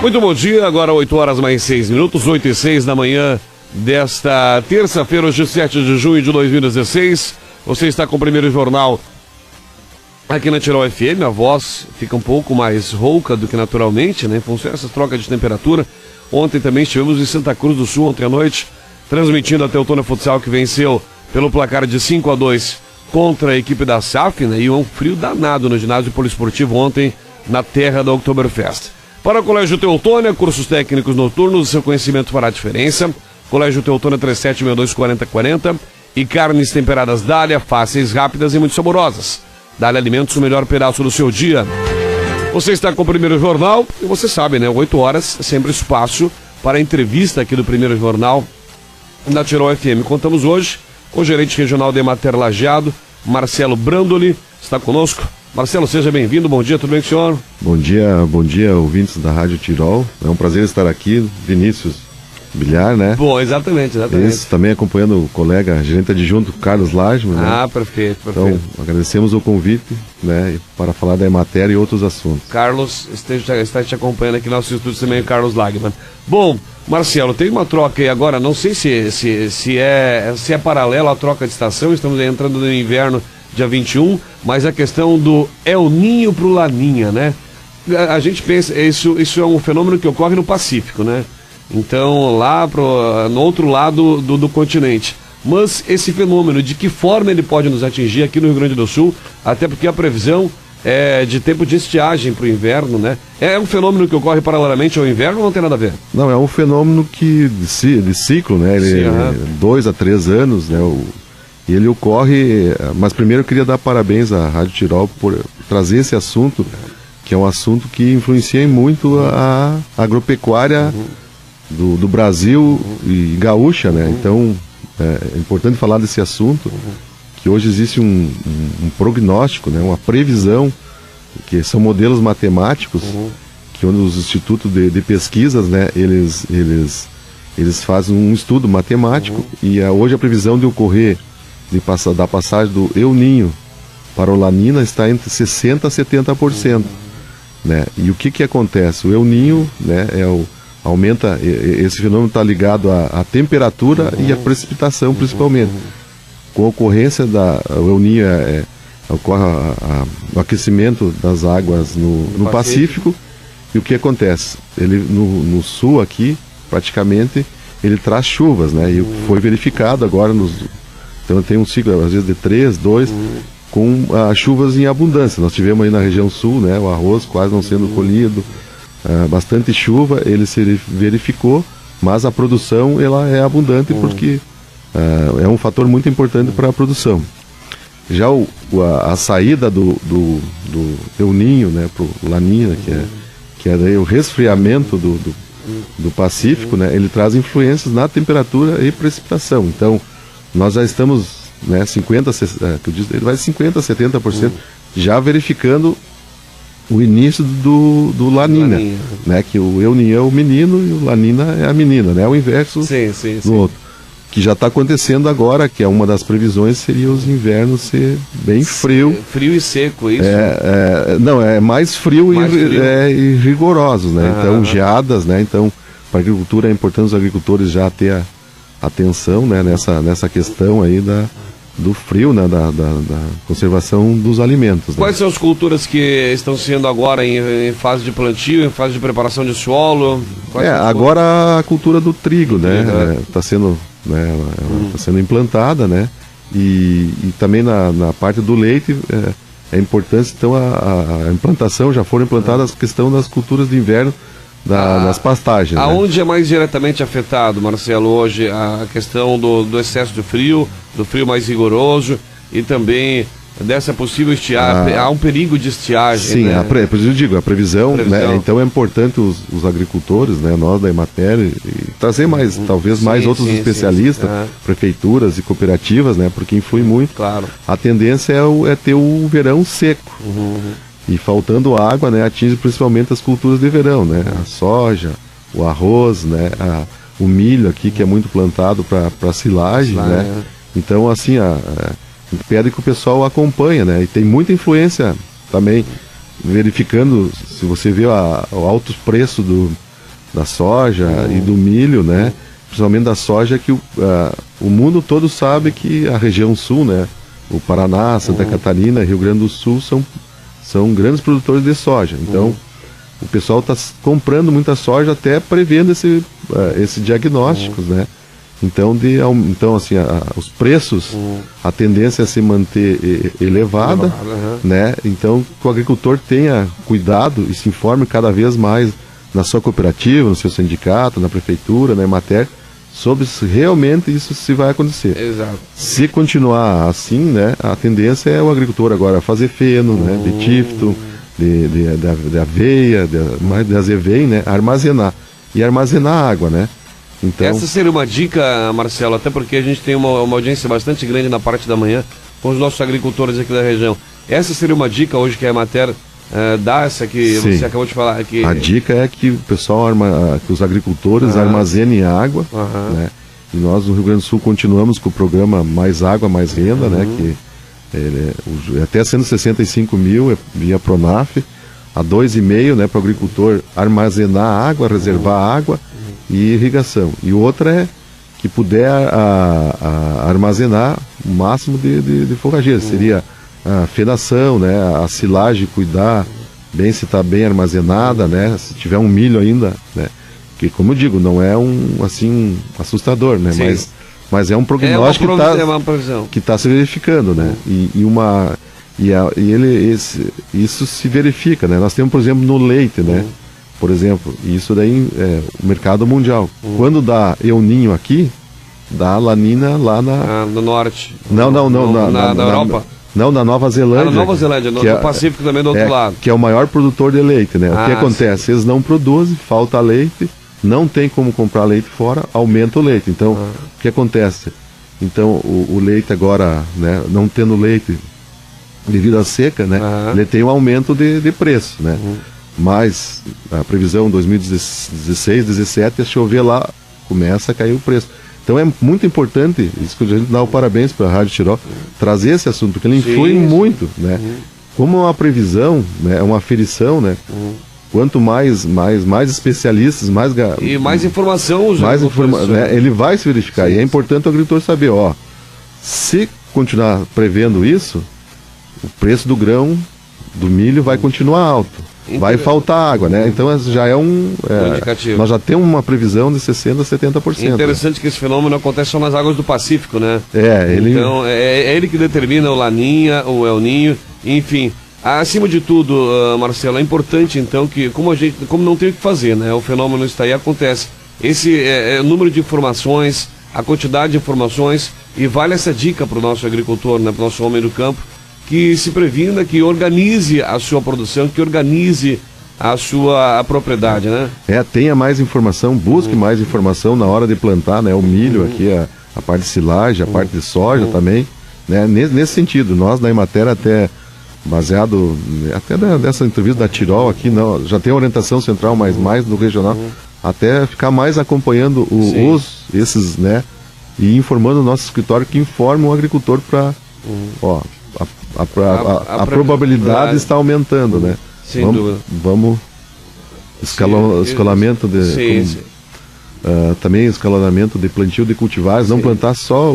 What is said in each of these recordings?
Muito bom dia, agora 8 horas mais 6 minutos, 8 e 6 da manhã desta terça-feira, hoje 7 de junho de 2016. Você está com o primeiro jornal aqui na Tirol FM. A voz fica um pouco mais rouca do que naturalmente, né? Em função dessas trocas de temperatura. Ontem também estivemos em Santa Cruz do Sul, ontem à noite, transmitindo a Teutônia Futsal, que venceu pelo placar de 5-2 contra a equipe da SAF, né? E um frio danado no ginásio poliesportivo ontem, na terra da Oktoberfest. Para o Colégio Teutônia, cursos técnicos noturnos, seu conhecimento fará diferença. Colégio Teutônia 3762-4040 e carnes temperadas Dália, fáceis, rápidas e muito saborosas. Dália Alimentos, o melhor pedaço do seu dia. Você está com o primeiro jornal e você sabe, né? 8 horas, sempre espaço para a entrevista aqui do primeiro jornal na Tirol FM. Contamos hoje com o gerente regional da Emater Lajeado, Marcelo Brandoli, está conosco. Marcelo, seja bem-vindo, bom dia, tudo bem com o senhor? Bom dia, ouvintes da Rádio Tirol. É um prazer estar aqui, Vinícius Bilhar, né? Bom, exatamente. Esse, também acompanhando o colega gerente adjunto, Carlos Lajman, né? Ah, perfeito. Então, agradecemos o convite, né, para falar da Emater e outros assuntos. Carlos está te acompanhando aqui no nosso estúdio também, o Carlos Lagman. Bom, Marcelo, tem uma troca aí agora, não sei se é paralela à troca de estação, estamos entrando no inverno, dia 21, mas a questão do El Ninho pro Laninha, né? A gente pensa, isso é um fenômeno que ocorre no Pacífico, né? Então, lá no outro lado do continente. Mas esse fenômeno, de que forma ele pode nos atingir aqui no Rio Grande do Sul, até porque a previsão é de tempo de estiagem para o inverno, né? É um fenômeno que ocorre paralelamente ao inverno ou não tem nada a ver? Não, é um fenômeno de ciclo, né? Ele é 2 a 3 anos, né? E ele ocorre, mas primeiro eu queria dar parabéns à Rádio Tirol por trazer esse assunto, que é um assunto que influencia muito a agropecuária do Brasil e gaúcha, né? Então, é importante falar desse assunto, que hoje existe um prognóstico, né? Uma previsão, que são modelos matemáticos, que os institutos de pesquisas, né? Eles fazem um estudo matemático, e hoje a previsão de ocorrer da passagem do El Ninho para o Laninha está entre 60% a 70%, né? E o que acontece? O El Ninho, né, aumenta, esse fenômeno está ligado à temperatura e à precipitação, principalmente. Com a ocorrência o El Ninho ocorre o aquecimento das águas no Pacífico, e o que acontece? Ele no sul aqui, praticamente, ele traz chuvas, né? E foi verificado agora então tem um ciclo, às vezes, de 3, 2, com chuvas em abundância. Nós tivemos aí na região sul, né, o arroz quase não sendo colhido, bastante chuva, ele se verificou, mas a produção ela é abundante porque é um fator muito importante para a produção. Já a saída do El Ninho, né, para o Laninha, que é daí o resfriamento do Pacífico, né, ele traz influências na temperatura e precipitação. Então, nós já estamos, né, 50%, ele vai 50% a 70% já verificando o início do Laninha, né, que o El Ninho é o menino e o Laninha é a menina, né, o inverso do outro. Que já está acontecendo agora, que é uma das previsões, seria os invernos ser bem frio. Frio e seco, isso? Não, é mais frio, e rigorosos, né, então geadas, né, então para a agricultura é importante os agricultores já ter atenção, né, nessa questão aí do frio, né, da conservação dos alimentos. Quais são as culturas que estão sendo agora em fase de plantio, em fase de preparação de solo? Agora a cultura do trigo, né, está sendo, né, tá sendo implantada, né, e também na parte do leite é importante, então a implantação, já foram implantadas a questão das culturas de inverno, das pastagens. Aonde é mais diretamente afetado, Marcelo, hoje a questão do excesso de frio, do frio mais rigoroso e também dessa possível estiagem? Há um perigo de estiagem. Sim, né? Por isso eu digo, a previsão. Né, então é importante os agricultores, né, nós da Emater, e trazer talvez mais outros especialistas, prefeituras e cooperativas, né, porque influi muito. Claro. A tendência é ter o verão seco. E faltando água, né, atinge principalmente as culturas de verão, né, a soja, o arroz, né, o milho aqui, que é muito plantado para silagem, né. Então, assim, pede que o pessoal acompanhe, né, e tem muita influência também, verificando, se você vê o alto preço da soja e do milho, né? Principalmente da soja, que o mundo todo sabe que a região sul, né? O Paraná, Santa Catarina, Rio Grande do Sul são grandes produtores de soja. Então, o pessoal está comprando muita soja até prevendo esse diagnósticos, né? Então, assim, os preços, a tendência é se manter elevada, né? Então, que o agricultor tenha cuidado e se informe cada vez mais na sua cooperativa, no seu sindicato, na prefeitura, na Emater, sobre se realmente isso se vai acontecer. Exato. Se continuar assim, né, a tendência é o agricultor agora fazer feno, né, de tifto, de aveia, de azevém, né, armazenar água, né. Então, essa seria uma dica, Marcelo, até porque a gente tem uma audiência bastante grande na parte da manhã com os nossos agricultores aqui da região. Essa seria uma dica hoje que a Emater dá, essa que você acabou de falar. Que... A dica é que o pessoal, que os agricultores armazenem água, né? E nós no Rio Grande do Sul continuamos com o programa Mais Água, Mais Renda, né? Que até 165 mil via Pronaf, a 2,5, né? Para o agricultor armazenar água, reservar água e irrigação. E outra é que puder armazenar o máximo de forrageira, seria a fenação, né, a silagem, cuidar bem se está bem armazenada, né, se tiver um milho ainda, né, que como eu digo, não é assim assustador, né, mas é um prognóstico que está se verificando, né, isso se verifica, né, nós temos, por exemplo, no leite, né, por exemplo, isso daí o mercado mundial, quando dá El Niño aqui, dá La Nina lá no norte. Não, na Europa. Não, na Nova Zelândia. Na Nova Zelândia, no Pacífico também do outro lado. Que é o maior produtor de leite, né? O que acontece? Eles não produzem, falta leite, não tem como comprar leite fora, aumenta o leite. Então, o que acontece? Então, o leite agora, né, não tendo leite devido à seca, né, ele tem um aumento de preço, né? Mas a previsão 2016, 2017, é chover lá, começa a cair o preço. Então é muito importante, isso que a gente dá o parabéns para a Rádio Tirol, trazer esse assunto, porque ele influi muito, né? Como é uma previsão, né, é uma aferição, né? Quanto mais especialistas, mais informação, né, ele vai se verificar. E é importante o agricultor saber, se continuar prevendo isso, o preço do grão, do milho vai continuar alto. Vai faltar água, né? Então já é indicativo. Nós já temos uma previsão de 60% a 70%. Interessante que esse fenômeno acontece só nas águas do Pacífico, né? Então é ele que determina o Laninha, o El Niño, enfim. Acima de tudo, Marcelo, é importante então que, como não tem o que fazer, né? O fenômeno está aí, acontece. Esse número de informações, a quantidade de informações, e vale essa dica para o nosso agricultor, né? Para o nosso homem do campo, que se previna, que organize a sua produção, que organize a sua propriedade, né? Tenha mais informação, busque mais informação na hora de plantar, né? O milho aqui, a parte de silagem, a parte de soja também, né? Nesse sentido, nós na Emater até baseado, até dessa entrevista da Tirol aqui, não, já tem orientação central, mas mais no regional, até ficar mais acompanhando esses, né? E informando o nosso escritório, que informa o agricultor para, a probabilidade está aumentando, né? Sem dúvida. Vamos escalonamento também escalonamento de plantio de cultivares, não plantar só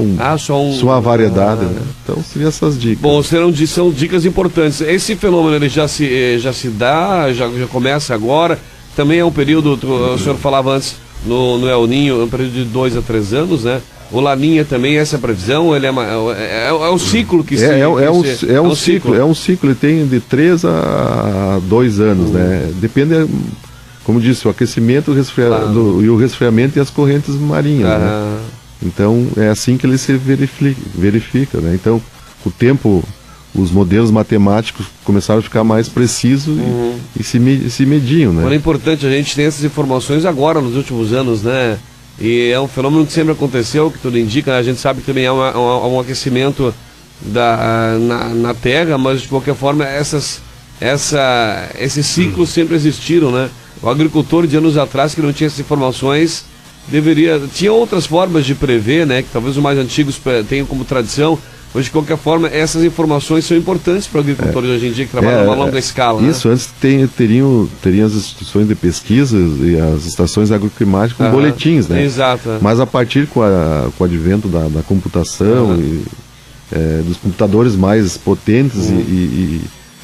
uma variedade, né? Então seriam essas dicas. Bom, são dicas importantes. Esse fenômeno ele já se dá, já começa agora. Também é um período, o senhor falava antes no El Niño, é um período de 2 a 3 anos, né? O Laninha também, essa previsão, ele é o ciclo que é um ciclo, ele tem de 3 a 2 anos, né? Depende, como disse, o aquecimento e o resfriamento e as correntes marinhas, né? Então é assim que ele se verifica, né? Então, com o tempo, os modelos matemáticos começaram a ficar mais precisos e se mediam, né? Agora é importante a gente ter essas informações agora, nos últimos anos, né? E é um fenômeno que sempre aconteceu, que tudo indica, a gente sabe que também há um aquecimento na Terra, mas de qualquer forma esses ciclos sempre existiram, né? O agricultor de anos atrás que não tinha essas tinha outras formas de prever, né? Que talvez os mais antigos tenham como tradição, Mas, de qualquer forma, essas informações são importantes para o agricultor de hoje em dia, que trabalha numa longa escala. Isso, né? Antes teriam as instituições de pesquisa e as estações agroclimáticas com boletins, né? Exato. Mas a partir com o advento da computação e dos computadores mais potentes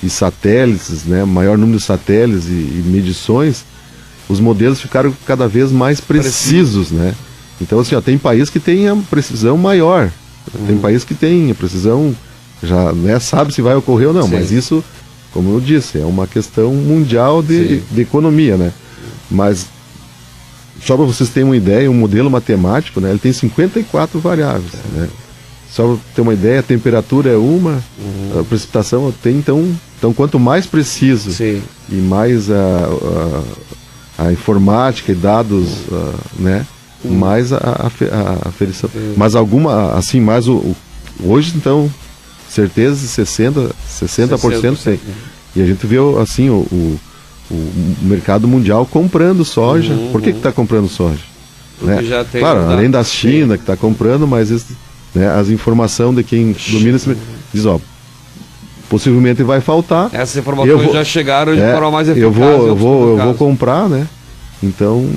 e satélites, né? Maior número de satélites e medições, os modelos ficaram cada vez mais precisos, né? Então, assim, tem país que tem a precisão maior. Tem país que tem a precisão, já sabe se vai ocorrer ou não, mas isso, como eu disse, é uma questão mundial de economia, né? Mas, só para vocês terem uma ideia, um modelo matemático, né, ele tem 54 variáveis, né? Só para ter uma ideia, a temperatura é uma, a precipitação tem, então quanto mais preciso e mais a informática e dados, né? Mais a aferição. Mas alguma, assim, mais hoje, então, certeza de 60% tem. E a gente vê, assim, o mercado mundial comprando soja. Por que está comprando soja? Né? Claro, além da China que está comprando, mas né, as informações de quem domina diz, possivelmente vai faltar. Essas informações já chegaram de forma mais eficaz. Eu vou comprar, né? Então,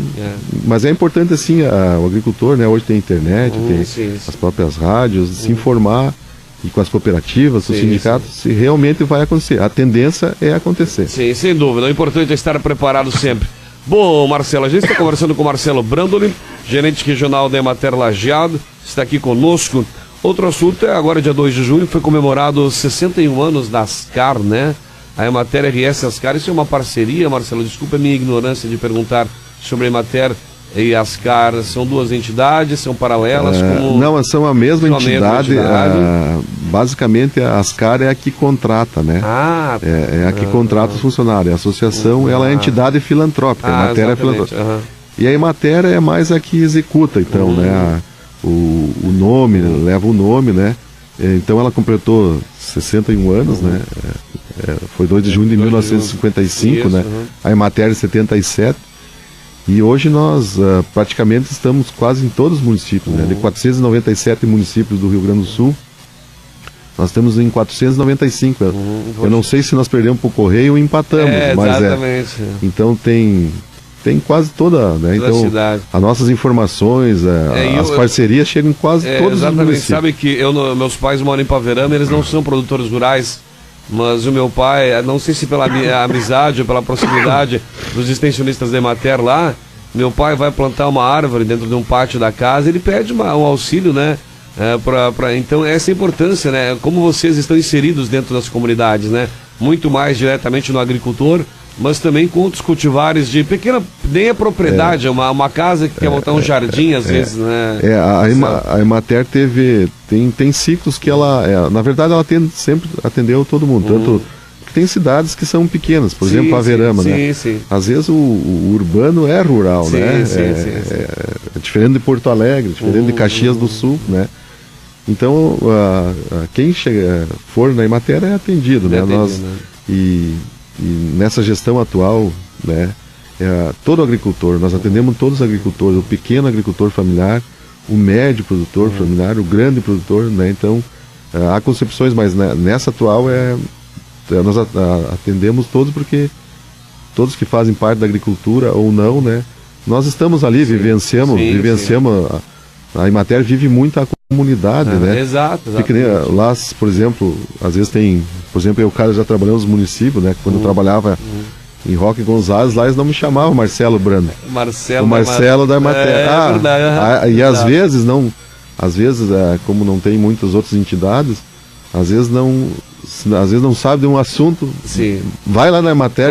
mas é importante assim, o agricultor, né, hoje tem internet, tem as próprias rádios, se informar e com as cooperativas, os sindicatos, se realmente vai acontecer. A tendência é acontecer. Sim, sem dúvida. O importante é estar preparado sempre. Bom, Marcelo, a gente está conversando com o Marcelo Brandoli, gerente regional da Emater Lajeado, está aqui conosco. Outro assunto é agora, dia 2 de junho, foi comemorado 61 anos da Ascar, né? A Emater RS Ascar, isso é uma parceria, Marcelo, desculpa a minha ignorância de perguntar sobre a Emater e Ascar, são duas entidades, são paralelas? Não, são a mesma entidade. Basicamente a Ascar é a que contrata, né? É a que contrata os funcionários. A associação ela é entidade filantrópica, a Emater é filantrópica. E a Emater é mais a que executa, então, né? O nome, leva o nome, né? Então ela completou 61 anos, né? Foi 2 de junho de 1955, né? A Emater em 77. E hoje nós praticamente estamos quase em todos os municípios, né? De 497 municípios do Rio Grande do Sul, nós estamos em 495. Eu não sei se nós perdemos para o Correio ou empatamos, mas exatamente. Então tem quase toda, né? Então as nossas informações, as parcerias chegam em quase todos os municípios. Sabe que meus pais moram em Paverama, eles não são produtores rurais, mas o meu pai, não sei se pela amizade ou pela proximidade dos extensionistas da Emater lá, meu pai vai plantar uma árvore dentro de um pátio da casa, ele pede um auxílio, né? Então essa importância, né? Como vocês estão inseridos dentro das comunidades, né? Muito mais diretamente no agricultor, mas também com outros cultivares de pequena, nem é propriedade, uma casa que quer montar um jardim, às vezes, né? A Emater tem ciclos que ela, na verdade, ela sempre atendeu todo mundo, tanto que tem cidades que são pequenas, por exemplo, Paverama, né? Às vezes o urbano é rural, né? É diferente de Porto Alegre, diferente de Caxias do Sul, né? Então, quem for na Emater é atendido, né? E nessa gestão atual, né, todo agricultor, nós atendemos todos os agricultores, o pequeno agricultor familiar, o médio produtor familiar, o grande produtor, né? Então, há concepções, mas nessa atual nós atendemos todos, porque todos que fazem parte da agricultura ou não, né, nós estamos ali, vivenciamos, a Emater vive muito a comunidade, né? Exato. Porque, lá, por exemplo, às vezes tem, por exemplo, eu já trabalhamos nos municípios, né? Quando eu trabalhava em Roque Gonzalez, lá eles não me chamavam Marcelo Brando. O Marcelo da Emater. E às vezes como não tem muitas outras entidades, às vezes não sabe de um assunto, vai lá na Emater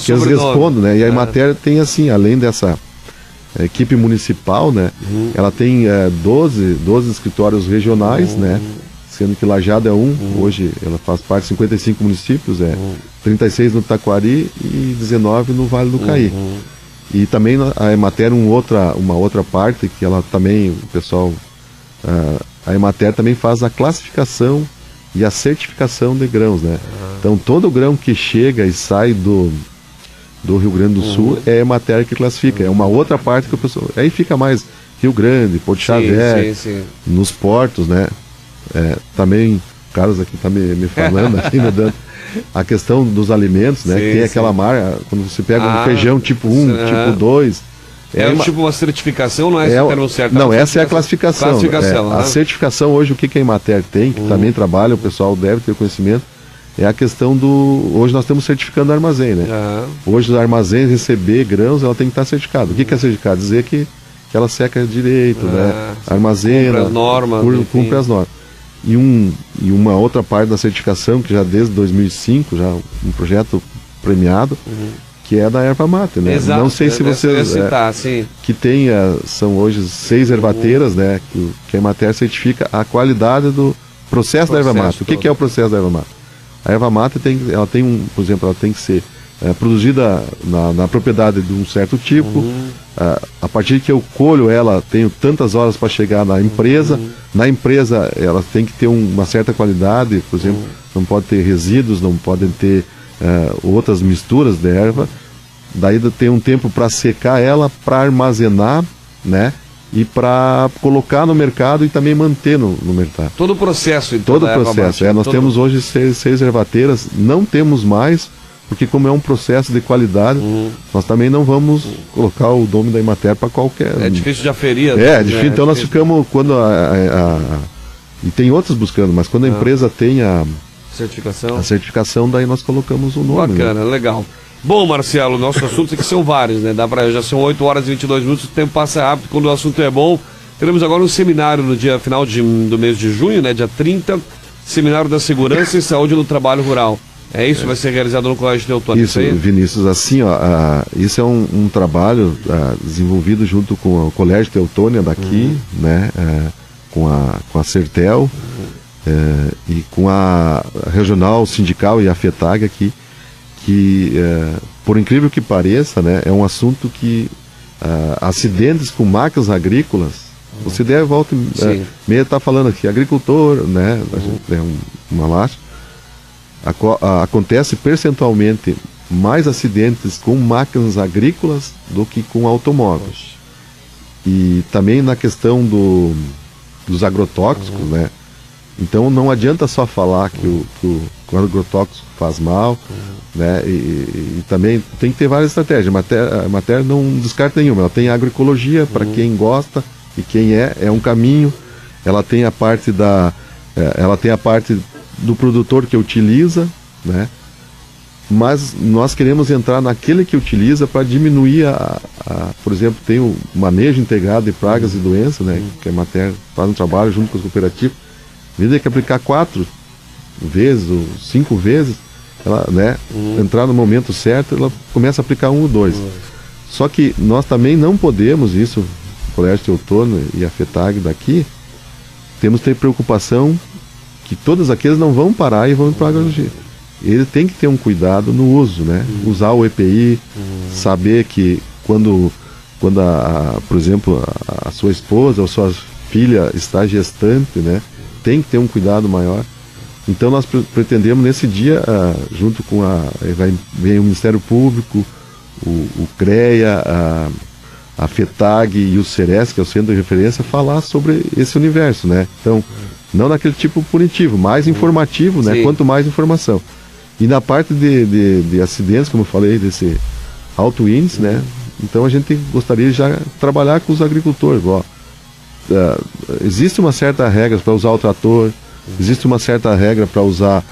que eles respondem, né? E a Emater tem assim, além dessa equipe municipal, né? Ela tem 12 escritórios regionais, né? Sendo que Lajeado é hoje ela faz parte de 55 municípios, 36 no Taquari e 19 no Vale do Caí. E também a Emater uma outra parte que ela também, o pessoal, a Emater também faz a classificação e a certificação de grãos, né? Então todo grão que chega e sai do Rio Grande do Sul é a Emater que classifica, é uma outra parte que o pessoal, aí fica mais Rio Grande, Porto Xavier, nos portos, né? Também, o Carlos aqui está me falando, aqui me dando a questão dos alimentos, né? Sim, que tem aquela marca, quando você pega um feijão tipo 1, tipo 2... tipo uma certificação, não é esse o termo certo? Não, essa é a classificação. A certificação hoje, o que a Emater tem, que também trabalha, o pessoal deve ter conhecimento, é a questão do... Hoje nós estamos certificando armazém, né? Hoje os armazéns receber grãos, ela tem que estar certificada. O que é certificado? Dizer que ela seca direito, né? Armazena, cumpre as normas. Cumpre as normas. E uma outra parte da certificação, que já desde 2005, já um projeto premiado, que é da erva mate, né? Exato, não sei se você citar, sim. que tem, são hoje 6 ervateiras, né? Que a Emater certifica a qualidade do processo da erva mate. O que é o processo da erva mate? A erva mate ela tem por exemplo, ela tem que ser produzida na propriedade de um certo tipo. A partir que eu colho ela, tenho tantas horas para chegar na empresa. Na empresa ela tem que ter uma certa qualidade, por exemplo, não pode ter resíduos, não podem ter outras misturas de erva. Daí tem um tempo para secar ela, para armazenar, né? E para colocar no mercado e também manter no mercado. Todo o processo, então. Todo o processo. Nós temos hoje 6 ervateiras, não temos mais, porque como é um processo de qualidade, nós também não vamos colocar o nome da Emater para qualquer... É difícil de aferir. É difícil, então nós ficamos, quando e tem outros buscando, mas quando a empresa tem a certificação, daí nós colocamos o nome. Bacana, né? Legal. Bom, Marcelo, nossos assuntos aqui são vários, né? Já são 8 horas e 22 minutos, o tempo passa rápido quando o assunto é bom. Teremos agora um seminário no dia final do mês de junho, né? Dia 30, Seminário da Segurança e Saúde no Trabalho Rural. É isso, vai ser realizado no Colégio Teutônia. Isso, Vinícius, assim, isso é um trabalho desenvolvido junto com o Colégio Teutônia daqui, né? Com a Sertel e com a Regional Sindical e a FETAG aqui, que, por incrível que pareça, né, é um assunto que acidentes com máquinas agrícolas, você deve volta meia estar falando aqui, agricultor, né, a gente é uma lástima, acontece percentualmente mais acidentes com máquinas agrícolas do que com automóveis. E também na questão dos agrotóxicos, né? Então não adianta só falar que o agrotóxico faz mal, né? E também tem que ter várias estratégias. A Emater não descarta nenhuma. Ela tem a agroecologia para quem gosta e quem é um caminho. Ela tem a parte do produtor que utiliza, né? Mas nós queremos entrar naquele que utiliza para diminuir por exemplo, tem o manejo integrado de pragas e doenças, né? Que a Emater faz um trabalho junto com as cooperativas. Em vez de aplicar 4 vezes ou 5 vezes, ela, né, entrar no momento certo, ela começa a aplicar 1 ou 2. Só que nós também não podemos, isso, o Colégio Teutônia e a FETAG daqui, temos que ter preocupação que todos aqueles não vão parar e vão para a agroecologia. Ele tem que ter um cuidado no uso, né? Usar o EPI, saber que quando por exemplo, a sua esposa ou sua filha está gestante, né? Tem que ter um cuidado maior. Então nós pretendemos nesse dia, junto com vem o Ministério Público, o CREA, a FETAG e o CERES, que é o Centro de Referência, falar sobre esse universo, né? Então, não naquele tipo punitivo, mais informativo, né? Quanto mais informação. E na parte de acidentes, como eu falei, desse alto índice, né? Então a gente gostaria de já trabalhar com os agricultores, existe uma certa regra para usar o trator, existe uma certa regra para usar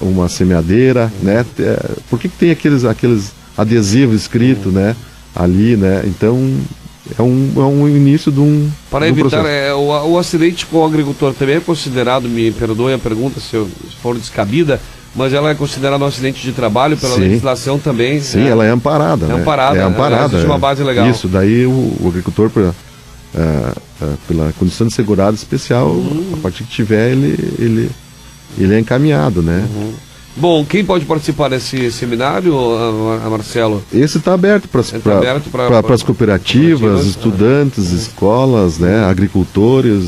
uma semeadeira, né? Por que tem aqueles adesivos escritos, né? Ali, né? Então é um início de um para evitar o acidente com o agricultor também é considerado, me perdoe a pergunta se for descabida, mas ela é considerada um acidente de trabalho pela legislação também. Sim, ela é amparada. É amparada. Existe uma base legal. Isso, daí o agricultor pela condição de segurado especial, a partir que tiver, ele é encaminhado, né? Bom, quem pode participar desse seminário, Marcelo? Esse está aberto para as cooperativas, estudantes, escolas, né, agricultores,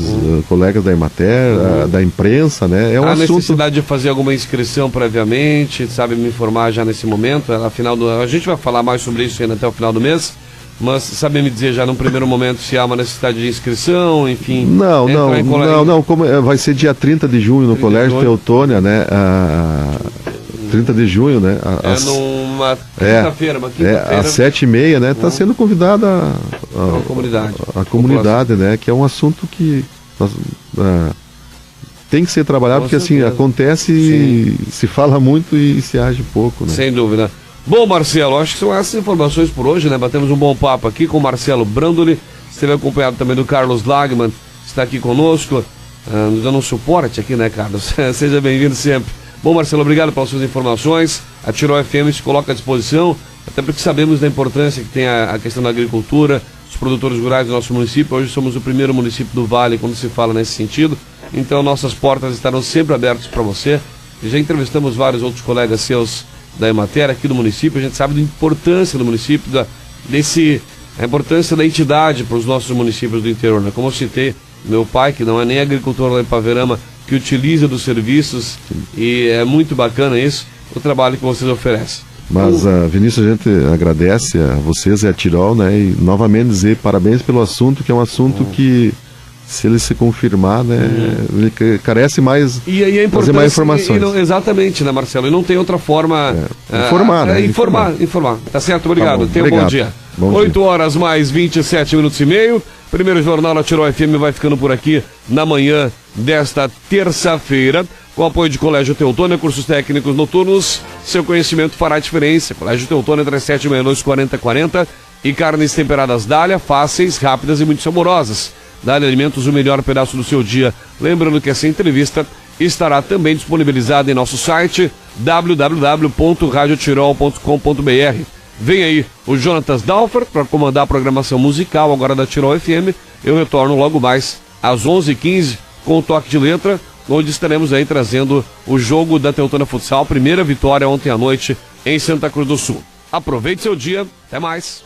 colegas da Emater, da imprensa, né? Há necessidade de fazer alguma inscrição previamente, sabe me informar já nesse momento? A gente vai falar mais sobre isso ainda até o final do mês. mas sabe me dizer já num primeiro momento se há uma necessidade de inscrição, enfim? Não, como vai ser dia 30 de junho no Colégio Teutônia, né? 30 de junho, né? Numa quinta-feira, às 7h30, né? Está sendo convidada a comunidade, né? Que é um assunto que tem que ser trabalhado, porque assim, acontece, se fala muito e se age pouco, né? Sem dúvida. Bom, Marcelo, acho que são essas informações por hoje, né? Batemos um bom papo aqui com o Marcelo Brandoli, esteve acompanhado também do Carlos Lagman, está aqui conosco, nos dando um suporte aqui, né, Carlos? Seja bem-vindo sempre. Bom, Marcelo, obrigado pelas suas informações. A Tirol FM se coloca à disposição, até porque sabemos da importância que tem a questão da agricultura, os produtores rurais do nosso município. Hoje somos o primeiro município do Vale quando se fala nesse sentido, então nossas portas estarão sempre abertas para você. Já entrevistamos vários outros colegas seus da Emater aqui do município, a gente sabe da importância do município, a importância da entidade para os nossos municípios do interior, né? Como eu citei, meu pai, que não é nem agricultor lá em Paverama, que utiliza dos serviços, e é muito bacana isso, o trabalho que vocês oferecem. Mas, Vinícius, a gente agradece a vocês e a Tirol, né? E novamente dizer parabéns pelo assunto, que é um assunto que, se ele se confirmar, né, ele carece mais, trazer mais informações. Exatamente, né, Marcelo? E não tem outra forma... informar, né? Informar. Tá certo? Obrigado. Tá Tenha um bom dia. 8 horas mais 27 minutos e meio. Primeiro Jornal da Tirol FM vai ficando por aqui na manhã desta terça-feira. Com apoio de Colégio Teutônia, cursos técnicos noturnos, seu conhecimento fará a diferença. Colégio Teutônia, 3762-4040. E carnes temperadas Dália, fáceis, rápidas e muito saborosas. Dália Alimentos, o melhor pedaço do seu dia. Lembrando que essa entrevista estará também disponibilizada em nosso site www.radiotirol.com.br. Vem aí o Jonatas Dalfer para comandar a programação musical agora da Tirol FM. Eu retorno logo mais às 11h15 com o Toque de Letra, onde estaremos aí trazendo o jogo da Teutônia Futsal, primeira vitória ontem à noite em Santa Cruz do Sul. Aproveite seu dia, até mais.